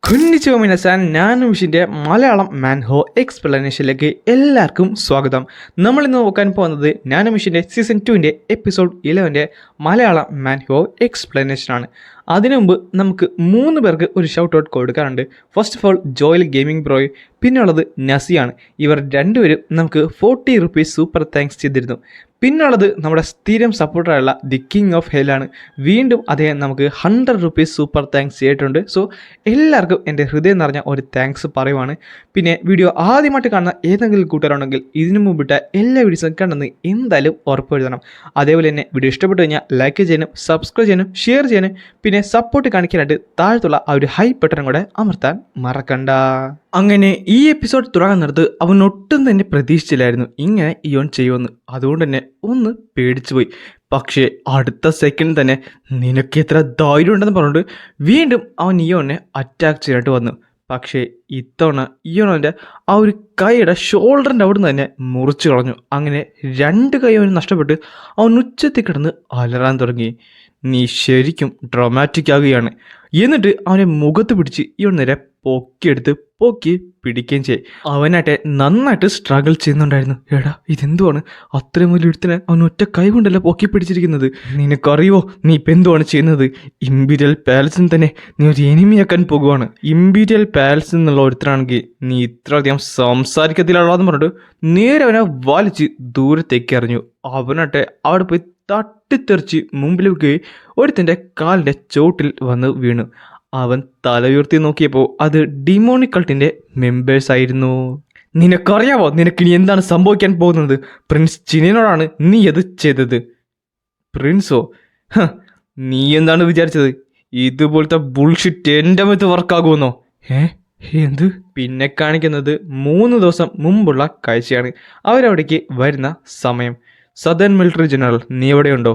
കുഞ്ഞിച്ചോ മിനസാൻ നാനുമിഷിൻ്റെ മലയാളം മാൻഹോ എക്സ്പ്ലനേഷനിലേക്ക് എല്ലാവർക്കും സ്വാഗതം. നമ്മളിന്ന് നോക്കാൻ പോകുന്നത് നാനുമിഷിൻ്റെ സീസൺ 2 എപ്പിസോഡ് 11 മലയാളം മാൻഹോ എക്സ്പ്ലനേഷനാണ്. അതിനു മുമ്പ് നമുക്ക് 3 പേർക്ക് ഒരു ഷൗട്ട് ഔട്ട് കൊടുക്കാറുണ്ട്. First of all Joel gaming bro, പിന്നുള്ളത് നസിയാണ്. ഇവർ രണ്ടുപേരും നമുക്ക് 40 റുപ്പീസ് സൂപ്പർ താങ്ക്സ് ചെയ്തിരുന്നു. പിന്നുള്ളത് നമ്മുടെ സ്ഥിരം സപ്പോർട്ടറായുള്ള ദി കിങ് ഓഫ് ഹെല്ലാണ്. വീണ്ടും അദ്ദേഹം നമുക്ക് 100 റുപ്പീസ് സൂപ്പർ താങ്ക്സ് ചെയ്തിട്ടുണ്ട്. സോ എല്ലാവർക്കും എൻ്റെ ഹൃദയം നിറഞ്ഞ ഒരു താങ്ക്സ് പറയുവാണ്. പിന്നെ വീഡിയോ ആദ്യമായിട്ട് കാണുന്ന ഏതെങ്കിലും കൂട്ടുകാരുണ്ടെങ്കിൽ ഇതിനു മുമ്പിട്ട എല്ലാ വീഡിയോസും കണ്ടെന്ന് എന്തായാലും ഉറപ്പുവരുത്തണം. അതേപോലെ തന്നെ വീഡിയോ ഇഷ്ടപ്പെട്ടു കഴിഞ്ഞാൽ ലൈക്ക് ചെയ്യാനും സബ്സ്ക്രൈബ് ചെയ്യാനും ഷെയർ ചെയ്യാനും പിന്നെ സപ്പോർട്ട് കാണിക്കാനായിട്ട് താഴത്തുള്ള ആ ഒരു ഹൈ ബട്ടൺ കൂടെ അമർത്താൻ മറക്കണ്ട. അങ്ങനെ ഈ എപ്പിസോഡ് തുടങ്ങുന്നിടത്ത് അവൻ ഒട്ടും തന്നെ പ്രതീക്ഷിച്ചില്ലായിരുന്നു ഇങ്ങനെ ഇയോൺ ചെയ്യുമെന്ന്. അതുകൊണ്ട് തന്നെ ഒന്ന് പേടിച്ചു പോയി. പക്ഷേ അടുത്ത സെക്കൻഡ് തന്നെ നിനക്ക് എത്ര ധൈര്യം ഉണ്ടെന്ന് പറഞ്ഞിട്ട് വീണ്ടും അവൻ ഇയോണിനെ അറ്റാക്ക് ചെയ്യാനായിട്ട് വന്നു. പക്ഷേ ഇത്തവണ ഇയോണൻ്റെ ആ ഒരു കൈയുടെ ഷോൾഡറിൻ്റെ അവിടെ നിന്ന് തന്നെ മുറിച്ചു കളഞ്ഞു. അങ്ങനെ 2 കൈ അവന് നഷ്ടപ്പെട്ട് അവൻ ഉച്ചത്തിൽ കിടന്ന് അലറാൻ തുടങ്ങി. നീ ശരിക്കും ഡ്രാമാറ്റിക് ആകുകയാണ്. എന്നിട്ട് അവനെ മുഖത്ത് പിടിച്ച് ഇവൻ നേരെ പൊക്കി പിടിക്കുകയും ചെയ്യും. അവനായിട്ട് നന്നായിട്ട് സ്ട്രഗിൾ ചെയ്യുന്നുണ്ടായിരുന്നു. എടാ ഇതെന്തുവാണ്, അത്രയും വലിയ ഒരുത്തിനെ അവൻ ഒറ്റ കൈ കൊണ്ടല്ല പൊക്കി പിടിച്ചിരിക്കുന്നത്. നിനക്കറിയോ നീ ഇപ്പം എന്തുവാണ് ചെയ്യുന്നത്? ഇമ്പീരിയൽ പാലസിന് തന്നെ നീ ഒരു എനിമിയാക്കാൻ പോകുവാണ്. ഇമ്പീരിയൽ പാലസിൽ നിന്നുള്ള ഒരുത്തനാണെങ്കിൽ നീ ഇത്രയധികം സംസാരിക്കത്തിലുള്ളതെന്ന് പറഞ്ഞിട്ട് നേരെ അവനെ വലിച്ച് ദൂരത്തേക്ക് എറിഞ്ഞു. അവനാട്ടെ അവിടെ പോയി തട്ടിത്തെറിച്ച് മുമ്പിലേക്ക് ഒരുത്തൻ്റെ കാലിൻ്റെ ചോട്ടിൽ വന്ന് വീണു. അവൻ തലയുയർത്തി നോക്കിയപ്പോൾ അത് ഡിമോണിക് കൾട്ടിൻ്റെ മെമ്പേഴ്സായിരുന്നു. നിനക്കറിയാവോ നിനക്കിനി എന്താണ് സംഭവിക്കാൻ പോകുന്നത്? പ്രിൻസ് ചിനിനോടാണ് നീ അത് ചെയ്തത്. പ്രിൻസോ? നീ എന്താണ് വിചാരിച്ചത് ഇതുപോലത്തെ ബുൾഷിറ്റ് എൻ്റെ മേത്ത് വർക്കാകുമെന്നോ? എന്ത്? പിന്നെ കാണിക്കുന്നത് 3 ദിവസം മുമ്പുള്ള കാഴ്ചയാണ്. അവരവിടേക്ക് വരുന്ന സമയം. സദേൺ മിലിറ്ററി ജനറൽ, നീ എവിടെയുണ്ടോ?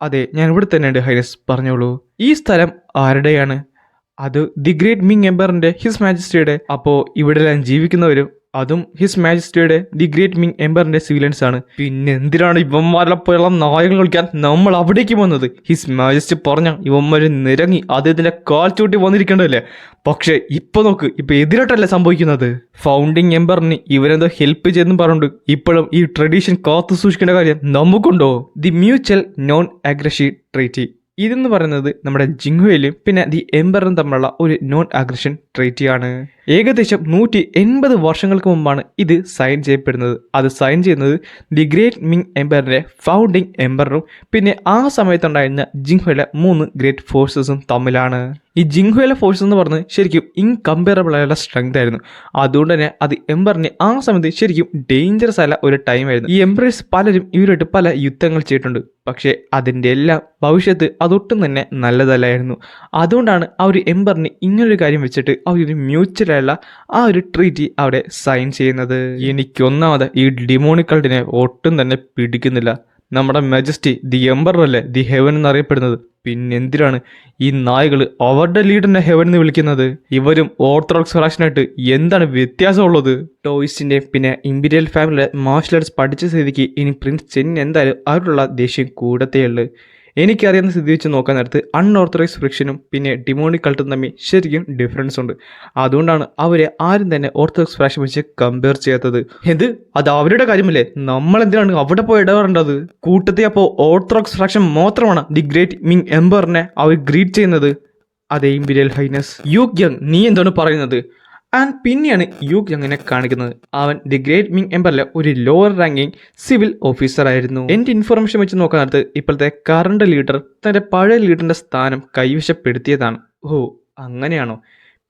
അതെ, ഞാൻ ഇവിടെ തന്നെയുണ്ട് ഹൈനസ്, പറഞ്ഞോളൂ. ഈ സ്ഥലം ആരുടെയാണ്? അത് ദി ഗ്രേറ്റ് മിങ് എംപറിന്റെ ഹിസ് മാജസ്റ്റിയുടെ. അപ്പോൾ ഇവിടെ എല്ലാം ജീവിക്കുന്നവരും അതും ഹിസ് മാജസ്റ്റിയുടെ ദി ഗ്രേറ്റ് മിങ് എംപറിന്റെ സിവിലിയൻസ് ആണ്. പിന്നെ എന്തിനാണ് ഇവന്മാരെപ്പോലുള്ള നായകൾ കളിക്കാൻ നമ്മൾ അവിടേക്ക് വന്നത്? ഹിസ് മാജസ്റ്റി പറഞ്ഞ ഇവന്മാര് നിരങ്ങി അദ്ദേഹത്തിന്റെ കാൽ ചൂട്ടി വന്നിരിക്കേണ്ടതല്ലേ. പക്ഷെ ഇപ്പൊ നോക്ക്, ഇപ്പൊ എതിരായിട്ടല്ലേ സംഭവിക്കുന്നത്. ഫൗണ്ടിങ് എംപറിന് ഇവരെന്തോ ഹെൽപ്പ് ചെയ്തെന്ന് പറഞ്ഞിട്ട് ഇപ്പോഴും ഈ ട്രഡീഷൻ കാത്തു സൂക്ഷിക്കേണ്ട കാര്യം നമുക്കുണ്ടോ? ദി മ്യൂച്വൽ നോൺ അഗ്രഷി ട്രീറ്റി ഇതെന്ന് പറയുന്നത് നമ്മുടെ ജിങ്ഹുയിലും പിന്നെ ദി എംപറും തമ്മിലുള്ള ഒരു നോൺ അഗ്രഷൻ ട്രീറ്റിയാണ്. ഏകദേശം 180 വർഷങ്ങൾക്ക് മുമ്പാണ് ഇത് സൈൻ ചെയ്യപ്പെടുന്നത്. അത് സൈൻ ചെയ്യുന്നത് ദി ഗ്രേറ്റ് മിങ് എംപറിന്റെ ഫൗണ്ടിങ് എംപറും പിന്നെ ആ സമയത്തുണ്ടായിരുന്ന ജിങ്ഹുയിലെ 3 ഗ്രേറ്റ് ഫോഴ്സസും തമ്മിലാണ്. ഈ ജിങ്ഹുയിലെ ഫോഴ്സ് എന്ന് പറഞ്ഞത് ശരിക്കും ഇൻകമ്പയറബിൾ ആയുള്ള സ്ട്രെങ്ത് ആയിരുന്നു. അതുകൊണ്ട് തന്നെ അത് എംപറിന് ആ സമയത്ത് ശരിക്കും ഡേഞ്ചറസ് ആയ ഒരു ടൈമായിരുന്നു. ഈ എംപറേഴ്സ് പലരും ഇവരുമായിട്ട് പല യുദ്ധങ്ങൾ ചെയ്തിട്ടുണ്ട്. പക്ഷേ അതിൻ്റെ എല്ലാം ഭവിഷ്യത്ത് അതൊട്ടും തന്നെ നല്ലതല്ലായിരുന്നു. അതുകൊണ്ടാണ് ആ ഒരു എംപറിന് ഇങ്ങനൊരു കാര്യം വെച്ചിട്ട് ആ ഒരു മ്യൂച്വലായുള്ള ആ ഒരു ട്രീറ്റി അവിടെ സൈൻ ചെയ്യുന്നത്. എനിക്കൊന്നാമത് ഈ ഡിമോണിക് കൾട്ടിനെ ഒട്ടും തന്നെ പിടിക്കുന്നില്ല. നമ്മുടെ മെജസ്റ്റി ദി എംപറർ അല്ലേ ദി ഹെവൻ എന്നറിയപ്പെടുന്നത്. പിന്നെന്തിനാണ് ഈ നായകൾ അവരുടെ ലീഡറിനെ ഹെവൻ എന്ന് വിളിക്കുന്നത്? ഇവരും ഓർത്തഡോക്സ് ഫാഷനായിട്ട് എന്താണ് വ്യത്യാസമുള്ളത്? ടോയ്സിൻ്റെ പിന്നെ ഇമ്പീരിയൽ ഫാമിലിയുടെ മാർഷൽ ആർട്സ് പഠിച്ച സ്ഥിതിക്ക് ഇനി പ്രിൻസ് ചെൻ എന്തായാലും അവരുള്ള ദേഷ്യം കൂടത്തേയുള്ളൂ. എനിക്കറിയാവുന്ന സ്ഥിതി വെച്ച് നോക്കാൻ നേരത്ത് അൺഓർത്തഡോക്സ് ഫ്രിക്ഷനും പിന്നെ ഡിമോണിക് കൾട്ടും തമ്മിൽ ശരിക്കും ഡിഫറൻസ് ഉണ്ട്. അതുകൊണ്ടാണ് അവരെ ആരും തന്നെ ഓർത്തഡോക്സ് ഫ്രാക്ഷൻ വെച്ച് കമ്പയർ ചെയ്യാത്തത്. അത് അവരുടെ കാര്യമല്ലേ, നമ്മളെന്തിനാണ് അവിടെ പോയി ഇടപെടേണ്ടത്? കൂട്ടത്തെ അപ്പോൾ ഓർത്തഡോക്സ് ഫ്രാക്ഷൻ മാത്രമാണ് ദി ഗ്രേറ്റ് മിങ് എംപറിനെ അവർ ഗ്രീറ്റ് ചെയ്യുന്നത്. അതെ ഇമ്പീരിയൽ ഹൈനസ്. യൂക് യങ്, നീ എന്താണ് പറയുന്നത്? ആൻഡ് പിന്നെയാണ് യൂക് യങ്ങിനെ കാണിക്കുന്നത്. അവൻ ദി ഗ്രേറ്റ് മിങ് എംപറിലെ ഒരു ലോവർ റാങ്കിങ് സിവിൽ ഓഫീസർ ആയിരുന്നു. എൻ്റെ ഇൻഫർമേഷൻ വെച്ച് നോക്കാൻ നേരത്ത് ഇപ്പോഴത്തെ കറണ്ട് ലീഡർ തൻ്റെ പഴയ ലീഡറിൻ്റെ സ്ഥാനം കൈവശപ്പെടുത്തിയതാണ്. ഓ അങ്ങനെയാണോ?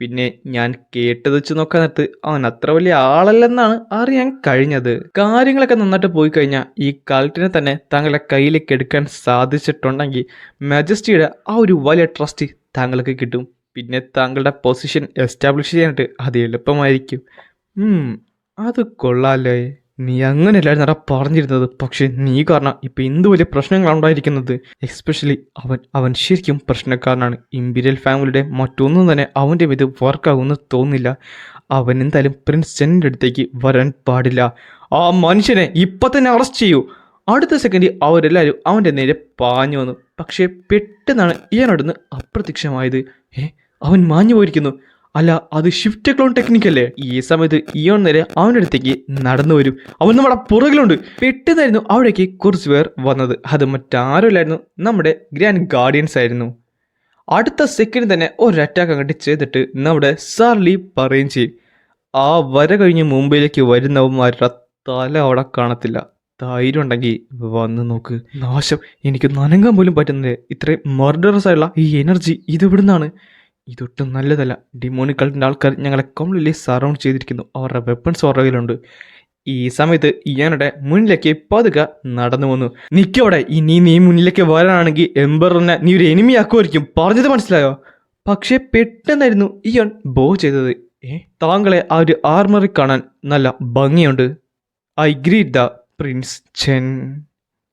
പിന്നെ ഞാൻ കേട്ടത് വെച്ച് നോക്കാൻ നേരത്ത് അവൻ അത്ര വലിയ ആളല്ലെന്നാണ് അറിയാൻ കഴിഞ്ഞത്. കാര്യങ്ങളൊക്കെ നന്നായിട്ട് പോയി കഴിഞ്ഞാൽ ഈ കൾട്ടിനെ തന്നെ താങ്കളുടെ കയ്യിലേക്ക് എടുക്കാൻ സാധിച്ചിട്ടുണ്ടെങ്കിൽ മജസ്റ്റിയുടെ ആ ഒരു വലിയ ട്രസ്റ്റ് താങ്കൾക്ക് കിട്ടും. പിന്നെ താങ്കളുടെ പൊസിഷൻ എസ്റ്റാബ്ലിഷ് ചെയ്യാനായിട്ട് അത് എളുപ്പമായിരിക്കും. അത് കൊള്ളാല്ലേ. നീ അങ്ങനെയല്ലായിരുന്നു പറഞ്ഞിരുന്നത്. പക്ഷെ നീ കാരണം ഇപ്പം എന്ത് വലിയ പ്രശ്നങ്ങളാണ് ഉണ്ടായിരിക്കുന്നത്. എസ്പെഷ്യലി അവൻ ശരിക്കും പ്രശ്നക്കാരനാണ്. ഇമ്പീരിയൽ ഫാമിലിയുടെ മറ്റൊന്നും തന്നെ അവൻ്റെ ഇത് വർക്കാകുമെന്ന് തോന്നില്ല. അവൻ എന്തായാലും പ്രിൻസ് ചെന്നിൻ്റെ അടുത്തേക്ക് വരാൻ പാടില്ല. ആ മനുഷ്യനെ ഇപ്പം തന്നെ അറസ്റ്റ് ചെയ്യൂ. അടുത്ത സെക്കൻഡ് അവരെല്ലാവരും അവൻ്റെ നേരെ പാഞ്ഞു വന്നു. പക്ഷേ പെട്ടെന്നാണ് ഇയാനോടൊന്ന് അപ്രത്യക്ഷമായത്. അവൻ മാഞ്ഞു പോയിരിക്കുന്നു. അല്ല അത് ഷിഫ്റ്റ് ക്ലോൺ ടെക്നിക്കല്ലേ? ഈ സമയത്ത് ഇയോൺ നേരെ അവൻ്റെ അടുത്തേക്ക് നടന്നു വരും. അവൻ നമ്മുടെ പുറകിലുണ്ട്. പെട്ടെന്നായിരുന്നു അവിടേക്ക് കുറച്ച് പേർ വന്നത്. അത് മറ്റാരുമില്ലായിരുന്നു, നമ്മുടെ ഗ്രാൻഡ് ഗാർഡിയൻസ് ആയിരുന്നു. അടുത്ത സെക്കൻഡ് തന്നെ ഒരു അറ്റാക്ക് അങ്ങോട്ട് ചെയ്തിട്ട് നമ്മുടെ സാർലി പറയുകയും ചെയ്യും, ആ വര കഴിഞ്ഞ് മുംബൈയിലേക്ക് വരുന്നവന്മാരുടെ തല അവിടെ കാണത്തില്ല. ധൈര്യം ഉണ്ടെങ്കിൽ വന്ന് നോക്ക്. നാശം, എനിക്ക് നനങ്ങാൻ പോലും പറ്റുന്നില്ല. ഇത്രയും മർഡറസ് ആയുള്ള ഈ എനർജി ഇതെവിടുന്നാണ്? ഇതൊട്ടും നല്ലതല്ല. ഡിമോണിക് കൾട്ടിൻ്റെ ആൾക്കാർ ഞങ്ങളെ കംപ്ലീറ്റ്ലി സറൗണ്ട് ചെയ്തിരിക്കുന്നു. അവരുടെ വെപ്പൺസ് പുറകിലുണ്ട്. ഈ സമയത്ത് ഇയാനുടെ മുന്നിലേക്ക് പതുക്കെ നടന്നു വന്നു. നിക്കവിടെ. ഇനി നീ മുന്നിലേക്ക് വരാനാണെങ്കിൽ എംബറിനെ നീ ഒരു എനിമി ആക്കുമായിരിക്കും. പറഞ്ഞത് മനസ്സിലായോ? പക്ഷെ പെട്ടെന്നായിരുന്നു ഇയാൻ ബോ ചെയ്തത്. താങ്കളെ ആ ഒരു ആർമറി കാണാൻ നല്ല ഭംഗിയുണ്ട്. I greet the prince Chen.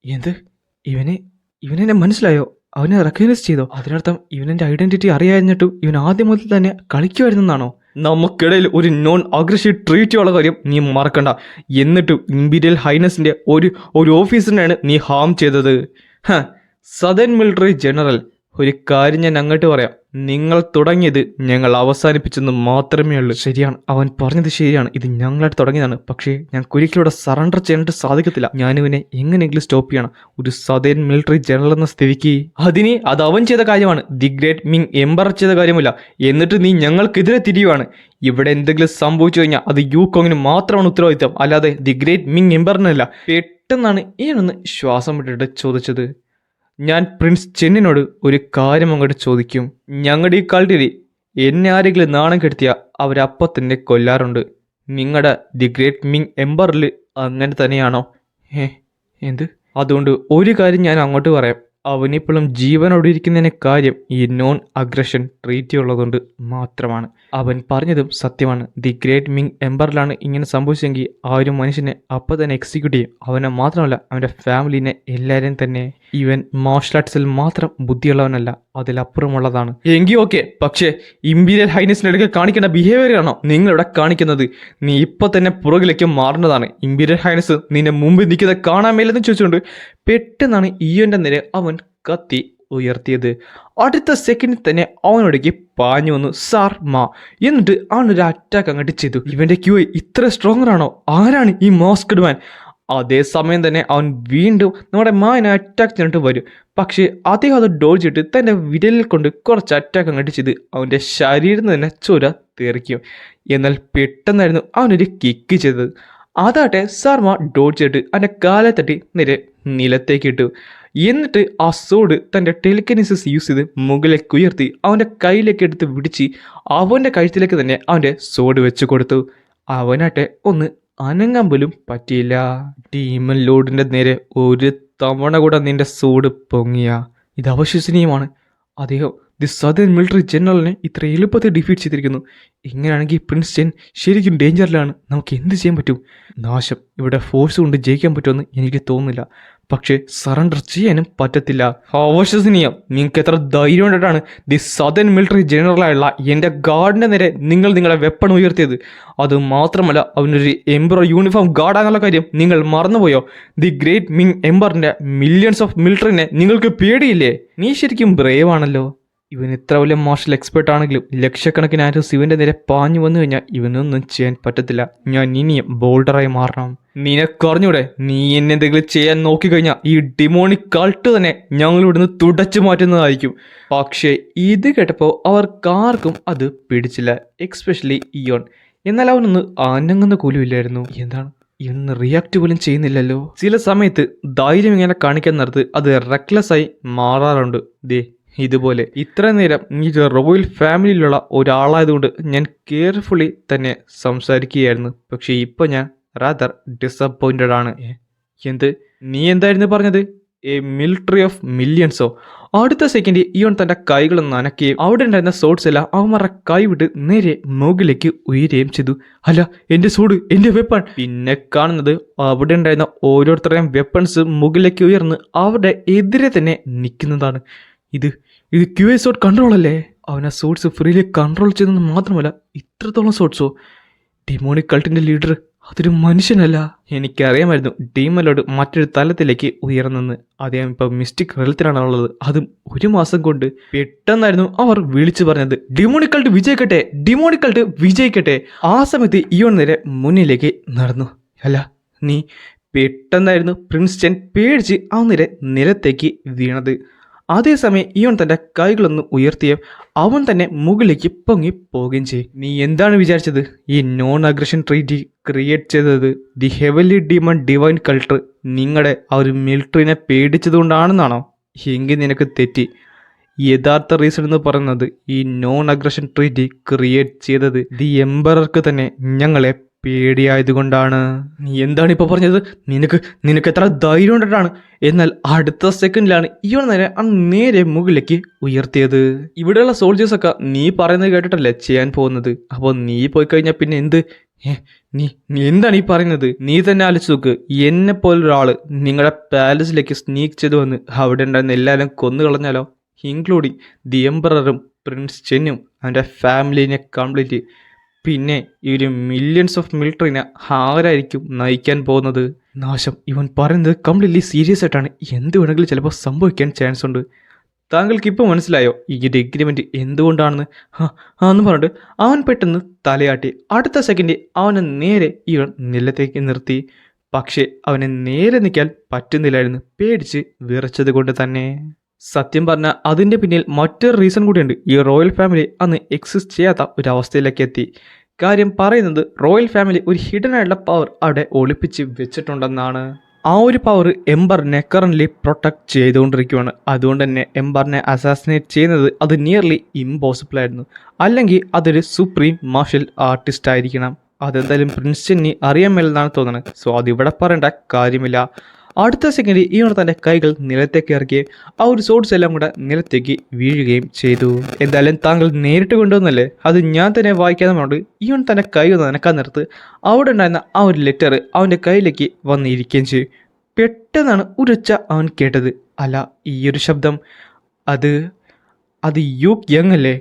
എന്ത്? ഇവനെന്നെ മനസ്സിലായോ? അവനെ റെക്കഗ്നൈസ് ചെയ്തോ? അതിനർത്ഥം ഇവനെൻ്റെ ഐഡന്റിറ്റി അറിയാഞ്ഞിട്ടും ഇവൻ ആദ്യം മുതൽ തന്നെ കളിക്കുമായിരുന്നെന്നാണോ? നമുക്കിടയിൽ ഒരു നോൺ അഗ്രസീവ് ട്രീറ്റ് ഉള്ള കാര്യം നീ മറക്കണ്ട. എന്നിട്ടും ഇമ്പീരിയൽ ഹൈനസിൻ്റെ ഒരു ഓഫീസറിനെയാണ് നീ ഹാം ചെയ്തത്. സദേൺ മിലിറ്ററി ജനറൽ, ഒരു കാര്യം ഞാൻ അങ്ങോട്ട് പറയാം. നിങ്ങൾ തുടങ്ങിയത് ഞങ്ങൾ അവസാനിപ്പിച്ചെന്ന് മാത്രമേ ഉള്ളൂ. ശരിയാണ്, അവൻ പറഞ്ഞത് ശരിയാണ്. ഇത് ഞങ്ങളായിട്ട് തുടങ്ങിയതാണ്. പക്ഷേ ഞങ്ങൾക്ക് ഒരിക്കലും സറണ്ടർ ചെയ്യാനായിട്ട് സാധിക്കത്തില്ല. ഞാനിവനെ എങ്ങനെയെങ്കിലും സ്റ്റോപ്പ് ചെയ്യണം. ഒരു സദേൺ മിലിറ്ററി ജനറൽ എന്ന സ്ഥിതിക്ക് അത് അവൻ ചെയ്ത കാര്യമാണ്. ദി ഗ്രേറ്റ് മിങ് എംബർ ചെയ്ത കാര്യമില്ല. എന്നിട്ട് നീ ഞങ്ങൾക്കെതിരെ തിരിയുവാണ്. ഇവിടെ എന്തെങ്കിലും സംഭവിച്ചു കഴിഞ്ഞാൽ അത് യൂകോങ്ങിന് മാത്രമാണ് ഉത്തരവാദിത്തം, അല്ലാതെ ദി ഗ്രേറ്റ് മിങ് എംബറിനല്ല. പെട്ടെന്നാണ് ഈയൊന്ന് ശ്വാസം വിട്ടിട്ട് ചോദിച്ചത്, ഞാൻ പ്രിൻസ് ചെന്നിനോട് ഒരു കാര്യം അങ്ങോട്ട് ചോദിക്കും. ഞങ്ങളുടെ ഈ കൾട്ടിൽ എന്നെ ആരെങ്കിലും നാണം കെടുത്തിയ അവരപ്പം തന്നെ കൊല്ലാറുണ്ട്. നിങ്ങളുടെ ദി ഗ്രേറ്റ് മിങ് എംബറിൽ അങ്ങനെ തന്നെയാണോ? എന്ത്? അതുകൊണ്ട് ഒരു കാര്യം ഞാൻ അങ്ങോട്ട് പറയാം. അവനിപ്പോഴും ജീവനോടെ ഇരിക്കുന്നതിന് കാര്യം ഈ നോൺ അഗ്രഷൻ ട്രീറ്റി ഉള്ളതുകൊണ്ട് മാത്രമാണ്. അവൻ പറഞ്ഞതും സത്യമാണ്. ദി ഗ്രേറ്റ് മിങ് എംബറിലാണ് ഇങ്ങനെ സംഭവിച്ചെങ്കിൽ ആ ഒരു മനുഷ്യനെ അപ്പം തന്നെ എക്സിക്യൂട്ട് ചെയ്യും. അവനെ മാത്രമല്ല, അവൻ്റെ ഫാമിലിനെ എല്ലാവരെയും തന്നെ. ഇവൻ മാർഷൽ ആർട്സിൽ മാത്രം ബുദ്ധിയുള്ളവനല്ല, അതിലപ്പുറമുള്ളതാണ്. എങ്കിൽ ഓക്കെ, പക്ഷേ ഇമ്പീരിയൽ ഹൈനസിനിടയ്ക്ക് കാണിക്കേണ്ട ബിഹേവിയറാണോ നിങ്ങളിവിടെ കാണിക്കുന്നത്? നീ ഇപ്പം തന്നെ പുറകിലേക്ക് മാറേണ്ടതാണ്. ഇമ്പീരിയൽ ഹൈനസ് നിന്നെ മുമ്പിൽ നിൽക്കുന്നത് കാണാൻ മേലെന്ന് ചോദിച്ചുകൊണ്ട് പെട്ടെന്നാണ് ഇയോൻ്റെ നേരെ അവൻ കത്തി ഉയർത്തിയത്. അടുത്ത സെക്കൻഡിൽ തന്നെ അവനോടേക്ക് പാഞ്ഞു വന്നു സാർ മാ. എന്നിട്ട് അവനൊരു അറ്റാക്ക് അങ്ങോട്ട് ചെയ്തു. ഇവന്റെ ക്യൂ ഇത്ര സ്ട്രോങ്ങർ ആണോ? ആരാണ് ഈ മാസ്ക്ഡ് മാൻ? അതേസമയം തന്നെ അവൻ വീണ്ടും നമ്മുടെ മാനെ അറ്റാക്ക് ചെയ്തിട്ട് വരും. പക്ഷേ അദ്ദേഹം അത് ഡോഡ്ജ് ചെയ്തിട്ട് തൻ്റെ വിരലിൽ കൊണ്ട് കുറച്ച് അറ്റാക്ക് അങ്ങോട്ട് ചെയ്ത് അവൻ്റെ ശരീരത്തിൽ തന്നെ ചോര തെറിക്കും. എന്നാൽ പെട്ടെന്നായിരുന്നു അവനൊരു കിക്ക് ചെയ്തത്. അതാട്ടെ സാർമ ഡോഡ്ജ് ചെയ്തിട്ട് അവൻ്റെ കാലെ തട്ടി നേരെ നിലത്തേക്ക് ഇട്ടു. എന്നിട്ട് ആ സോഡ് തൻ്റെ ടെലിക്കനിസിസ് യൂസ് ചെയ്ത് മുകളിലേക്ക് ഉയർത്തി അവൻ്റെ കയ്യിലേക്ക് എടുത്ത് പിടിച്ച് അവൻ്റെ കഴുത്തിലേക്ക് തന്നെ അവൻ്റെ സോഡ് വെച്ച് കൊടുത്തു. അവനാട്ടെ ഒന്ന് അനങ്ങാൻ പോലും പറ്റിയില്ല. ഡീമൻ ലോഡിൻ്റെ നേരെ ഒരു തവണ കൂടെ നിന്റെ സോഡ് പൊങ്ങിയ. ഇത് അവിശ്വസനീയമാണ്. അദ്ദേഹം ദി സദേൺ മിലിറ്ററി ജനറലിനെ ഇത്ര എളുപ്പത്തിൽ ഡിഫീറ്റ് ചെയ്തിരിക്കുന്നു. ഇങ്ങനെയാണെങ്കിൽ പ്രിൻസ് ചെൻ ശരിക്കും ഡേഞ്ചറിലാണ്. നമുക്ക് എന്ത് ചെയ്യാൻ പറ്റും? നാശം, ഇവിടെ ഫോഴ്സ് കൊണ്ട് ജയിക്കാൻ പറ്റുമെന്ന് എനിക്ക് തോന്നുന്നില്ല. പക്ഷേ സറണ്ടർ ചെയ്യാനും പറ്റത്തില്ല. അവിശ്വസനീയം. നിങ്ങൾക്ക് എത്ര ധൈര്യം കൊണ്ടിട്ടാണ് ദി സദേൺ മിലിറ്ററി ജനറലായുള്ള എൻ്റെ ഗാർഡിൻ്റെ നേരെ നിങ്ങളുടെ വെപ്പൺ ഉയർത്തിയത്? അത് മാത്രമല്ല, അവനൊരു എംബറർ യൂണിഫോം ഗാർഡാന്നുള്ള കാര്യം നിങ്ങൾ മറന്നുപോയോ? ദി ഗ്രേറ്റ് മിങ് എംബറിൻ്റെ മില്യൺസ് ഓഫ് മിലിറ്ററിനെ നിങ്ങൾക്ക് പേടിയില്ലേ? നീ ശരിക്കും ബ്രേവ് ആണല്ലോ. ഇവൻ ഇത്ര വലിയ മാർഷൽ എക്സ്പേർട്ട് ആണെങ്കിലും ലക്ഷക്കണക്കിന് ആരോസ് ഇവൻ്റെ നേരെ പാഞ്ഞു വന്നു കഴിഞ്ഞാൽ ഇവനൊന്നും ചെയ്യാൻ പറ്റത്തില്ല. ഞാൻ ഇനിയും ബോൾഡറായി മാറണം. നിനക്കറിഞ്ഞൂടെ, നീ എന്നെ എന്തെങ്കിലും ചെയ്യാൻ നോക്കിക്കഴിഞ്ഞാൽ ഈ ഡിമോണിക് കൾട്ട് തന്നെ ഞങ്ങൾ ഇവിടുന്ന് തുടച്ചു മാറ്റുന്നതായിരിക്കും. പക്ഷേ ഇത് കേട്ടപ്പോൾ അവർക്കാർക്കും അത് പിടിച്ചില്ല, എക്സ്പെഷ്യലി ഇയോൺ. എന്നാൽ അവനൊന്ന് അനങ്ങുന്ന കൂലുമില്ലായിരുന്നു. എന്താണ് ഇവനൊന്ന് റിയാക്ട് പോലും ചെയ്യുന്നില്ലല്ലോ. ചില സമയത്ത് ധൈര്യം ഇങ്ങനെ കാണിക്കാൻ നേരത്ത് അത് റെക്ലെസ് ആയി മാറാറുണ്ട്. ദേ ഇതുപോലെ. ഇത്ര നേരം ഈ റോയൽ ഫാമിലിയിലുള്ള ഒരാളായതുകൊണ്ട് ഞാൻ കെയർഫുള്ളി തന്നെ സംസാരിക്കുകയായിരുന്നു. പക്ഷേ ഇപ്പോൾ ഞാൻ റാദർ ഡിസപ്പോയിൻറ്റഡ് ആണ്. എന്ത്? നീ എന്തായിരുന്നു പറഞ്ഞത്? എ മിലിറ്ററി ഓഫ് മില്യൺസോ? അടുത്ത സെക്കൻഡ് ഇയോൺ തൻ്റെ കൈകൾ നനയ്ക്കുകയും അവിടെ ഉണ്ടായിരുന്ന സോഡ്സ് എല്ലാം അവന്മാരുടെ കൈ വിട്ട് നേരെ മുകളിലേക്ക് ഉയരുകയും ചെയ്തു. അല്ല, എൻ്റെ സോഡ്, എൻ്റെ വെപ്പൺ! പിന്നെ കാണുന്നത് അവിടെ ഉണ്ടായിരുന്ന ഓരോരുത്തരുടെയും വെപ്പൺസ് മുകളിലേക്ക് ഉയർന്ന് അവരുടെ എതിരെ തന്നെ നിൽക്കുന്നതാണ്. ഇത് ക്യു എ സോഡ് കൺട്രോൾ അല്ലേ? അവൻ ആ സോഡ്സ് ഫ്രീലി കൺട്രോൾ ചെയ്തെന്ന് മാത്രമല്ല, ഇത്രത്തോളം സോഡ്സോ? ഡിമോണിക് കൾട്ടിൻ്റെ ലീഡർ അതൊരു മനുഷ്യനല്ല. എനിക്കറിയാമായിരുന്നു ഡീമലോട് മറ്റൊരു തലത്തിലേക്ക് ഉയർന്നെന്ന്. അദ്ദേഹം ഇപ്പം മിസ്റ്റിക് റെലത്തിലാണ് ഉള്ളത്, അതും 1 മാസം കൊണ്ട്. പെട്ടെന്നായിരുന്നു അവർ വിളിച്ചു പറഞ്ഞത്, ഡിമോണിക്കൾട്ട് വിജയിക്കട്ടെ, ഡിമോണിക്കൾട്ട് വിജയിക്കട്ടെ. ആ സമയത്ത് ഇയോൺ നേരെ മുന്നിലേക്ക് നടന്നു. അല്ല നീ. പെട്ടെന്നായിരുന്നു പ്രിൻസ് ചെൻ പേടിച്ച് ആ നേരെ നിലത്തേക്ക് വീണത്. അതേസമയം ഇയോൺ തൻ്റെ കൈകളൊന്ന് ഉയർത്തിയ അവൻ തന്നെ മുകളിലേക്ക് പൊങ്ങി പോവുകയും ചെയ്യും. നീ എന്താണ് വിചാരിച്ചത്? ഈ നോൺ അഗ്രഷൻ ട്രീറ്റി ക്രിയേറ്റ് ചെയ്തത് ദി ഹെവൻലി ഡീമൺ ഡിവൈൻ കൾട്ടർ നിങ്ങളുടെ ആ ഒരു മിലിറ്ററിനെ പേടിച്ചതുകൊണ്ടാണെന്നാണോ? എങ്കിൽ നിനക്ക് തെറ്റി. യഥാർത്ഥ റീസൺ എന്ന് പറയുന്നത് ഈ നോൺ അഗ്രഷൻ ട്രീറ്റി ക്രിയേറ്റ് ചെയ്തത് ദി എംബറർക്ക് തന്നെ ഞങ്ങളെ പേടിയായതുകൊണ്ടാണ്. നീ എന്താണ് ഇപ്പോൾ പറഞ്ഞത്? നിനക്ക് എത്ര ധൈര്യം കൊണ്ടിട്ടാണ്? എന്നാൽ അടുത്ത സെക്കൻഡിലാണ് ഇവൻ നേരെ മുകളിലേക്ക് ഉയർത്തിയത്. ഇവിടെയുള്ള സോൾജേഴ്സൊക്കെ നീ പറയുന്നത് കേട്ടിട്ടല്ലേ ചെയ്യാൻ പോകുന്നത്. അപ്പോൾ നീ പോയി കഴിഞ്ഞാൽ പിന്നെ എന്ത്? നീ എന്താണ് ഈ പറയുന്നത്? നീ തന്നെ ആലോചിച്ച് നോക്ക്. എന്നെ പോലൊരാള് നിങ്ങളുടെ പാലസിലേക്ക് സ്നീക്ക് ചെയ്തു വന്ന് അവിടെ ഉണ്ടായിരുന്ന എല്ലാവരും കൊന്നു കളഞ്ഞാലോ? ഇൻക്ലൂഡിങ് ദി എംബററും പ്രിൻസ് ചെന്നും അവൻ്റെ ഫാമിലിനെ കംപ്ലീറ്റ്. പിന്നെ ഈ ഒരു മില്യൺസ് ഓഫ് മിലിറ്ററിനെ ആരായിരിക്കും നയിക്കാൻ പോകുന്നത്? നാശം. ഇവൻ പറയുന്നത് കംപ്ലീറ്റ്ലി സീരിയസ് ആയിട്ടാണ്. എന്ത് വേണമെങ്കിലും ചിലപ്പോൾ സംഭവിക്കാൻ ചാൻസ് ഉണ്ട്. താങ്കൾക്ക് ഇപ്പോൾ മനസ്സിലായോ ഈ ഒരു എഗ്രിമെൻറ്റ് എന്തുകൊണ്ടാണെന്ന്? എന്ന് പറഞ്ഞിട്ട് അവൻ പെട്ടെന്ന് തലയാട്ടി. അടുത്ത സെക്കൻഡ് അവനെ നേരെ ഇവൻ നിലത്തേക്ക് നിർത്തി. പക്ഷേ അവനെ നേരെ നിൽക്കാൻ പറ്റുന്നില്ലായിരുന്നു, പേടിച്ച് വിറച്ചത് കൊണ്ട് തന്നെ. സത്യം പറഞ്ഞാൽ അതിൻ്റെ പിന്നിൽ മറ്റൊരു റീസൺ കൂടിയുണ്ട്. ഈ റോയൽ ഫാമിലി അന്ന് എക്സിസ്റ്റ് ചെയ്യാത്ത ഒരു അവസ്ഥയിലേക്ക് എത്തി. കാര്യം പറയുന്നത് റോയൽ ഫാമിലി ഒരു ഹിഡൻ ആയിട്ടുള്ള പവർ അവിടെ ഒളിപ്പിച്ച് വെച്ചിട്ടുണ്ടെന്നാണ്. ആ ഒരു പവർ എംബറിനെ കറൻ്റ്ലി പ്രൊട്ടക്ട് ചെയ്തുകൊണ്ടിരിക്കുകയാണ്. അതുകൊണ്ട് തന്നെ എംബറിനെ അസാസിനേറ്റ് ചെയ്യുന്നത് അത് നിയർലി ഇമ്പോസിബിൾ ആയിരുന്നു. അല്ലെങ്കിൽ അതൊരു സുപ്രീം മാർഷൽ ആർട്ടിസ്റ്റ് ആയിരിക്കണം. അതെന്തായാലും പ്രിൻസ് ചെന്നി അറിയാൻ മേലെന്നാണ് തോന്നുന്നത്. സോ അതിവിടെ പറയേണ്ട കാര്യമില്ല. അടുത്ത സെക്കൻഡ് ഇവൻ തൻ്റെ കൈകൾ നിലത്തേക്ക് ഇറക്കുകയും ആ ഒരു സോഡ്സ് എല്ലാം കൂടെ നിലത്തേക്ക് വീഴുകയും ചെയ്തു. എന്തായാലും താങ്കൾ നേരിട്ട് കൊണ്ടുവന്നല്ലേ, അത് ഞാൻ തന്നെ വായിക്കാതെ പറഞ്ഞിട്ട് ഇവൻ തൻ്റെ കൈ ഒന്ന് നനക്കാൻ നിർത്ത്. അവിടെ ഉണ്ടായിരുന്ന ആ ഒരു ലെറ്റർ അവൻ്റെ കയ്യിലേക്ക് വന്നിരിക്കുകയും ചെയ്യും. പെട്ടെന്നാണ് ഒരൊച്ച അവൻ കേട്ടത്. അല്ല, ഈ ഒരു ശബ്ദം അത് യൂക്ക് യങ് അല്ലേ?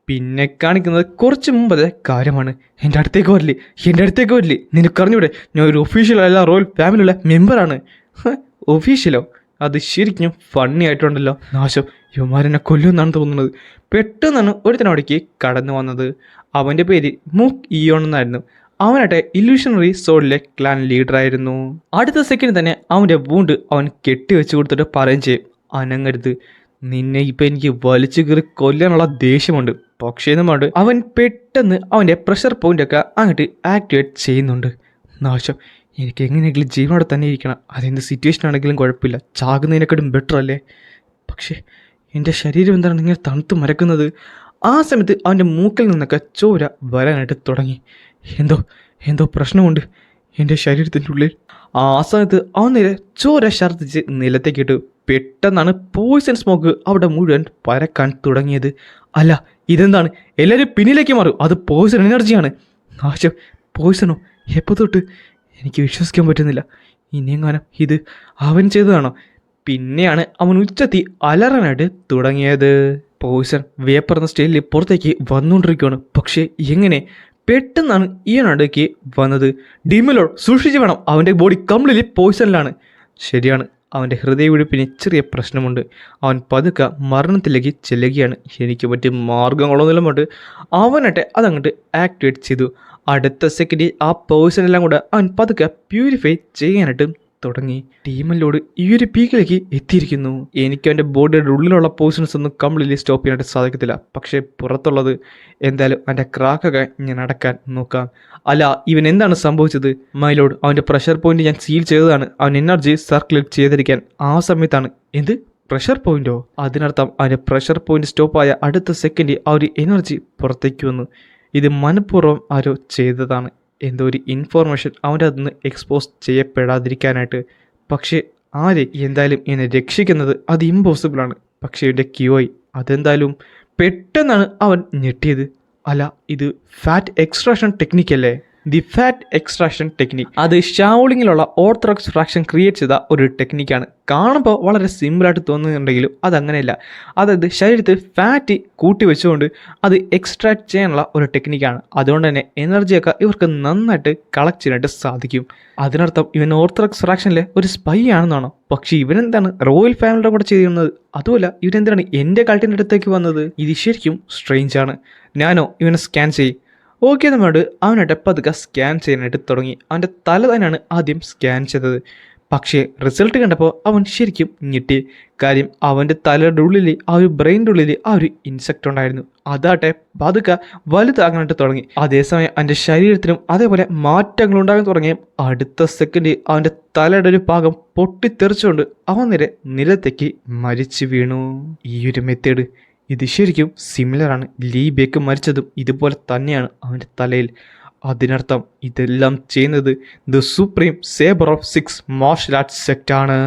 പിന്നെ കാണിക്കുന്നത് കുറച്ച് മുമ്പത്തെ കാര്യമാണ്. എൻ്റെ അടുത്തേക്ക് വരില്ലേ? നിനക്കറിഞ്ഞൂടെ ഞാൻ ഒരു ഒഫീഷ്യൽ അല്ല റോയൽ ഫാമിലിയുള്ള മെമ്പറാണ്. ഒഫീഷ്യലോ? അത് ശരിക്കും ഫണ്ണി ആയിട്ടുണ്ടല്ലോ. നാശം, യുമാരനെ കൊല്ലുമെന്നാണ് തോന്നുന്നത്. പെട്ടെന്നാണ് ഒരുത്തനവിടേക്ക് കടന്നു വന്നത്. അവൻ്റെ പേര് മൂക്ക് ഇയോൺ എന്നായിരുന്നു. അവനാട്ടെ ഇല്യൂഷണറി സോളിലെ ക്ലാൻ ലീഡറായിരുന്നു. അടുത്ത സെക്കൻഡ് തന്നെ അവൻ്റെ വൂണ്ട് അവൻ കെട്ടിവെച്ച് കൊടുത്തിട്ട് പറയുകയും ചെയ്യും, അനങ്ങരുത്. നിന്നെ ഇപ്പം എനിക്ക് വലിച്ചു കയറി കൊല്ലാനുള്ള ദേഷ്യമുണ്ട്. പക്ഷേ എന്നുകൊണ്ട് അവൻ പെട്ടെന്ന് അവൻ്റെ പ്രഷർ പോയിൻ്റൊക്കെ അങ്ങോട്ട് ആക്ടിവേറ്റ് ചെയ്യുന്നുണ്ട്. നാശം, എനിക്ക് എങ്ങനെയെങ്കിലും ജീവനോടെ തന്നെ ഇരിക്കണം. അതെന്ത് സിറ്റുവേഷൻ ആണെങ്കിലും കുഴപ്പമില്ല, ചാകുന്നതിനെക്കാട്ടും ബെറ്റർ അല്ലേ? പക്ഷേ എൻ്റെ ശരീരം എന്താണ് ഇങ്ങനെ തണുത്ത് മരക്കുന്നത്? ആ സമയത്ത് അവൻ്റെ മൂക്കിൽ നിന്നൊക്കെ ചോര വരാനായിട്ട് തുടങ്ങി. എന്തോ പ്രശ്നമുണ്ട് എൻ്റെ ശരീരത്തിൻ്റെ ഉള്ളിൽ. ആ സമയത്ത് അവൻ നേരെ ചോര ഛർദ്ദിച്ച് നിലത്തേക്കിട്ട്. പെട്ടെന്നാണ് പോയിസൺ സ്മോക്ക് അവിടെ മുഴുവൻ പരക്കാൻ തുടങ്ങിയത്. അല്ല, ഇതെന്താണ്? എല്ലാവരും പിന്നിലേക്ക് മാറും. അത് പോയിസൺ എനർജിയാണ്. നാശം, പോയിസണോ? എപ്പോൾ തൊട്ട്? എനിക്ക് വിശ്വസിക്കാൻ പറ്റുന്നില്ല. ഇനിയെങ്ങാനും ഇത് അവൻ ചെയ്തതാണോ? പിന്നെയാണ് അവൻ ഉച്ചത്തി അലറാനായിട്ട് തുടങ്ങിയത്. പോയിസൺ വേപ്പർ എന്ന സ്റ്റൈലിൽ പുറത്തേക്ക് വന്നുകൊണ്ടിരിക്കുകയാണ്. പക്ഷേ എങ്ങനെ? പെട്ടെന്നാണ് ഈ നടുക്ക് വന്നത്. ഡിമലോർ സൂക്ഷിച്ച് വേണം, അവൻ്റെ ബോഡി കംപ്ലീറ്റ്ലി പോയിസണിലാണ്. ശരിയാണ്, അവൻ്റെ ഹൃദയവിടിപ്പിന് ചെറിയ പ്രശ്നമുണ്ട്. അവൻ പതുക്കെ മരണത്തിലേക്ക് ചെല്ലുകയാണ്. എനിക്ക് പറ്റിയ മാർഗങ്ങളൊന്നും കൊണ്ട് അവനാട്ടെ അതങ്ങോട്ട് ആക്ടിവേറ്റ് ചെയ്തു. അടുത്ത സെക്കൻഡ് ആ പേഴ്സണെല്ലാം കൂടെ അവൻ പതുക്കെ പ്യൂരിഫൈ ചെയ്യാനായിട്ട് തുടങ്ങി. ടീമിലോട് ഈ ഒരു പീക്കിലേക്ക് എത്തിയിരിക്കുന്നു. എനിക്ക് അവൻ്റെ ബോഡിയുടെ ഉള്ളിലുള്ള പോയിസൺസ് ഒന്നും കംപ്ലീറ്റ്ലി സ്റ്റോപ്പ് ചെയ്യാനായിട്ട് സാധിക്കത്തില്ല. പക്ഷേ പുറത്തുള്ളത് എന്തായാലും അവൻ്റെ ക്രാക്കൊക്കെ ഞാൻ അടക്കാൻ നോക്കാം. അല്ല, ഇവൻ എന്താണ് സംഭവിച്ചത്? മൈലോഡ്, അവൻ്റെ പ്രഷർ പോയിന്റ് ഞാൻ സീൽ ചെയ്തതാണ്, അവൻ എനർജി സർക്കുലേറ്റ് ചെയ്തിരിക്കാൻ. ആ സമയത്താണ് എന്ത് പ്രഷർ പോയിന്റോ? അതിനർത്ഥം അവൻ്റെ പ്രഷർ പോയിന്റ് സ്റ്റോപ്പായ അടുത്ത സെക്കൻഡ് ആ ഒരു എനർജി പുറത്തേക്ക് വന്നു. ഇത് മനഃപൂർവ്വം ആരോ ചെയ്തതാണ്. എന്തോ ഒരു ഇൻഫോർമേഷൻ അവൻ്റെ അതിന് എക്സ്പോസ് ചെയ്യപ്പെടാതിരിക്കാനായിട്ട്. പക്ഷേ ആര്? എന്തായാലും എന്നെ രക്ഷിക്കുന്നത് അത് ഇമ്പോസിബിളാണ്. പക്ഷേ എൻ്റെ ക്യൂഐ അതെന്തായാലും. പെട്ടെന്നാണ് അവൻ ഞെട്ടിയത്. അല്ല, ഇത് ഫാറ്റ് എക്സ്ട്രാക്ഷൻ ടെക്നിക്കല്ലേ? The fat extraction technique. അത് ഷാവോളിങ്ങിലുള്ള ഓർത്തഡോക്സ് ഫ്രാക്ഷൻ ക്രിയേറ്റ് ചെയ്ത ഒരു ടെക്നിക്കാണ്. കാണുമ്പോൾ വളരെ സിമ്പിളായിട്ട് തോന്നുന്നുണ്ടെങ്കിലും അതങ്ങനെയല്ല. അതായത് ശരീരത്തിൽ ഫാറ്റ് കൂട്ടി വെച്ചുകൊണ്ട് അത് എക്സ്ട്രാക്ട് ചെയ്യാനുള്ള ഒരു ടെക്നിക്കാണ്. അതുകൊണ്ട് തന്നെ എനർജിയൊക്കെ ഇവർക്ക് നന്നായിട്ട് കളക്ട് ചെയ്യാനായിട്ട് സാധിക്കും. അതിനർത്ഥം ഇവൻ ഓർത്തഡോക്സ് ഫ്രാക്ഷനിലെ ഒരു സ്പൈ ആണെന്നാണോ? പക്ഷേ ഇവനെന്താണ് റോയൽ ഫാമിലിയുടെ കൂടെ ചെയ്യുന്നത്? അതുമല്ല, ഇവനെന്തിനാണ് എൻ്റെ കൾട്ടിൻ്റെ അടുത്തേക്ക് വന്നത്? ഇത് ശരിക്കും സ്ട്രേഞ്ച് ആണ്. ഞാനോ ഇവനെ സ്കാൻ ചെയ്യും. ഓക്കെ, നമ്മളോട് അവനായിട്ട് പതുക്കെ സ്കാൻ ചെയ്യാനായിട്ട് തുടങ്ങി. അവൻ്റെ തല തന്നെയാണ് ആദ്യം സ്കാൻ ചെയ്തത്. പക്ഷേ റിസൾട്ട് കണ്ടപ്പോൾ അവൻ ശരിക്കും ഞെട്ടി. കാര്യം അവൻ്റെ തലയുടെ ഉള്ളിൽ, ആ ഒരു ബ്രെയിൻ്റെ ഉള്ളിൽ ആ ഒരു ഇൻസെക്റ്റ് ഉണ്ടായിരുന്നു. അതാട്ടെ പതുക്കെ വലുതാകാനായിട്ട് തുടങ്ങി. അതേസമയം അവൻ്റെ ശരീരത്തിനും അതേപോലെ മാറ്റങ്ങൾ ഉണ്ടാകാൻ തുടങ്ങി. അടുത്ത സെക്കൻഡ് അവൻ്റെ തലയുടെ ഒരു ഭാഗം പൊട്ടിത്തെറിച്ചുകൊണ്ട് അവൻ നേരെ നിലത്തേക്ക് മരിച്ചു വീണു. ഈ ഒരു മെത്തേഡ് ഇത് ശരിക്കും സിമിലറാണ്. ലീ ബേക്ക് മരിച്ചതും ഇതുപോലെ തന്നെയാണ് അവൻ്റെ തലയിൽ. അതിനർത്ഥം ഇതെല്ലാം ചെയ്യുന്നത് the supreme sabre of 6 martial arts sect ആണ്.